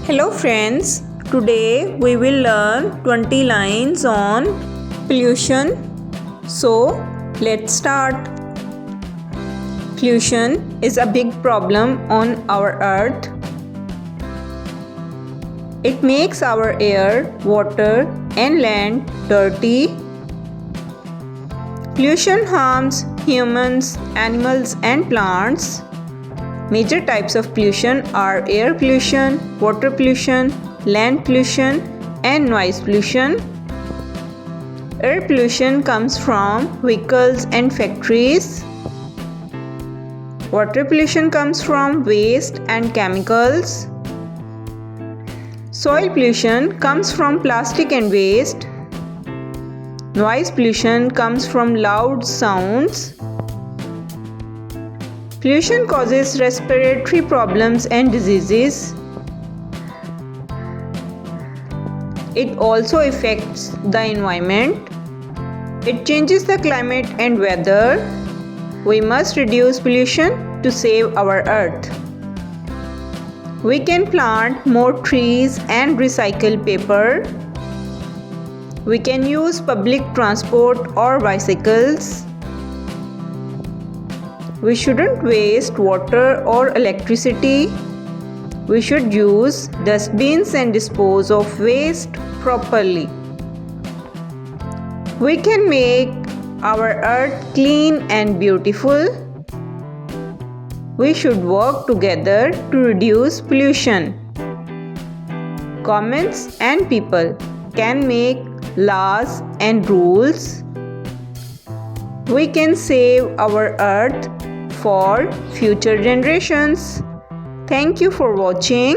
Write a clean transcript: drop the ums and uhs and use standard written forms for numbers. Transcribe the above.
Hello friends, today we will learn 20 lines on pollution. So let's start. Pollution is a big problem on our earth. It makes our air, water and land dirty. Pollution harms humans, animals and plants. Major types of pollution are air pollution, water pollution, land pollution, and noise pollution. Air pollution comes from vehicles and factories. Water pollution comes from waste and chemicals. Soil pollution comes from plastic and waste. Noise pollution comes from loud sounds. Pollution causes respiratory problems and diseases. It also affects the environment. It changes the climate and weather. We must reduce pollution to save our earth. We can plant more trees and recycle paper. We can use public transport or bicycles. We shouldn't waste water or electricity. We should use dustbins and dispose of waste properly. We can make our earth clean and beautiful. We should work together to reduce pollution. Governments and people can make laws and rules. We can save our earth for future generations. Thank you for watching.